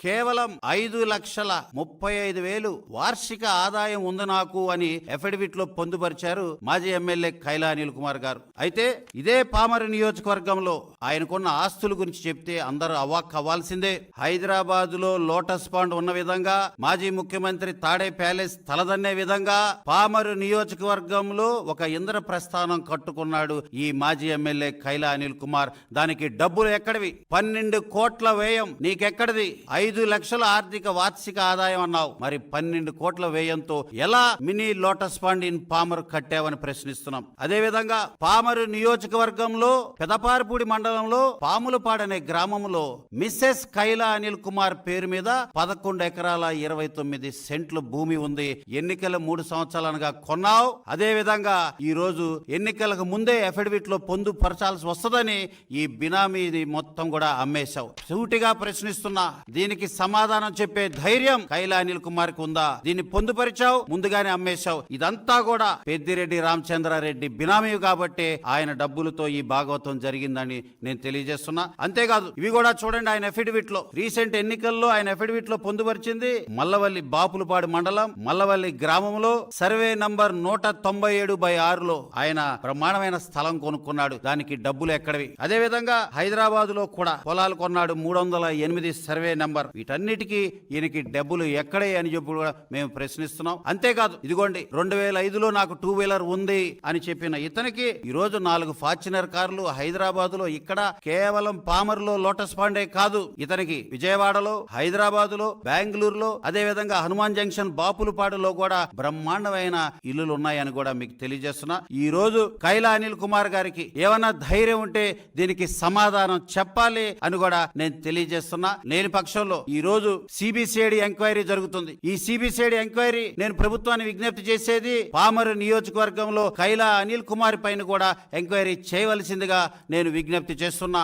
కేవలం 5,35,000 వార్షిక ఆదాయం ఉంది నాకు అని అఫిడవిట్ లో పొందుపరిచారు మాజీ ఎమ్మెల్యే కైలా అనిల్ కుమార్ గారు. అయితే ఇదే పామరు నియోజకవర్గంలో ఆయనకున్న ఆస్తుల గురించి చెప్తే అందరూ అవాక్ అవ్వాల్సిందే. హైదరాబాద్ లో లోటస్ పాండ్ ఉన్న విధంగా, మాజీ ముఖ్యమంత్రి తాడే ప్యాలెస్ తలదన్నే విధంగా పామరు నియోజకవర్గంలో ఒక ఇంద్రప్రస్థానం కట్టుకున్నాడు ఈ మాజీ ఎమ్మెల్యే కైలా అనిల్ కుమార్. దానికి డబ్బులు ఎక్కడివి? 12 కోట్ల వ్యయం నీకెక్కడిది? 5 లక్షల ఆర్థిక వార్షిక ఆదాయం అన్నావు, మరి 12 కోట్ల వ్యయంతో ఎలా mini lotus pond in Pamaru కట్టావని ప్రశ్నిస్తున్నాం. అదే విధంగా పామరు నియోజకవర్గంలో పెదపారపూడి మండలంలో పాములపాడనే గ్రామంలో మిస్సెస్ కైలా అనిల్ కుమార్ పేరు మీద 11 ఎకరాల 29 సెంట్లు భూమి ఉంది. ఎన్నికల 3 సంవత్సరాలుగా కొన్నావు. అదే విధంగా ఈ రోజు ఎన్నికలకు ముందే అఫిడవిట్ లో పొందుపరచాల్సి వస్తుందని ఈ బినామీది మొత్తం కూడా అమ్మేశావు. సూటిగా ప్రశ్నిస్తున్నా, దీనికి సమాధానం చెప్పే ధైర్యం కైలా అనిల్ కుమార్ కు ఉందా? దీన్ని పొందుపరిచావు, ముందుగానే అమ్మేశావు. ఇదంతా కూడా పెద్దిరెడ్డి రామచంద్రారెడ్డి బినామీ కాబట్టి ఆయన డబ్బులతో ఈ భాగవతం జరిగిందని నేను తెలియజేస్తున్నా. అంతేకాదు, ఇవి కూడా చూడండి. ఆయన అఫిడవిట్ లో రీసెంట్ ఎన్నికల్లో ఆయన అఫిడవిట్ లో పొందుపరిచింది మల్లవల్లి బాపులపాడు మండలం మల్లవల్లి గ్రామంలో సర్వే నంబర్ 197/6లో ఆయన బ్రహ్మాండమైన స్థలం కొనుక్కున్నాడు. దానికి డబ్బులు ఎక్కడివి? అదే విధంగా హైదరాబాద్ లో కూడా పొలాలు కొన్నాడు, 308 సర్వే నంబర్. వీటన్నిటికీ ఈయనకి డబ్బులు ఎక్కడే అని చెప్పి కూడా మేము ప్రశ్నిస్తున్నాం. అంతేకాదు, ఇదిగోండి 2005లో నాకు 2 వీలర్ ఉంది అని చెప్పిన ఇతనికి ఈ రోజు 4 ఫార్చునర్ కార్లు హైదరాబాద్ లో, ఇక్కడ కేవలం పామర్లో లోటస్ పాండే కాదు, ఇతనికి విజయవాడలో, హైదరాబాద్ లో, బెంగళూరులో, అదే విధంగా హనుమాన్ జంక్షన్ బాపులపాడులో కూడా బ్రహ్మాండమైన ఇల్లులు ఉన్నాయని కూడా మీకు తెలియజేస్తున్నా. ఈ రోజు కైలా అనిల్ కుమార్ గారికి ఏమన్నా ధైర్యం ఉంటే దీనికి సమాధానం చెప్పాలి అని కూడా నేను తెలియజేస్తున్నా. లేని పక్షంలో ఈ రోజు సిబిసిఐడి ఎంక్వైరీ జరుగుతుంది. ఈ సిబిసిఐడి ఎంక్వైరీ నేను ప్రభుత్వాన్ని విజ్ఞప్తి చేసేది పామరు నియోజకవర్గంలో కైలా అనిల్ కుమార్ పైన కూడా ఎంక్వైరీ చేయవలసిందిగా నేను విజ్ఞప్తి చేస్తున్నా.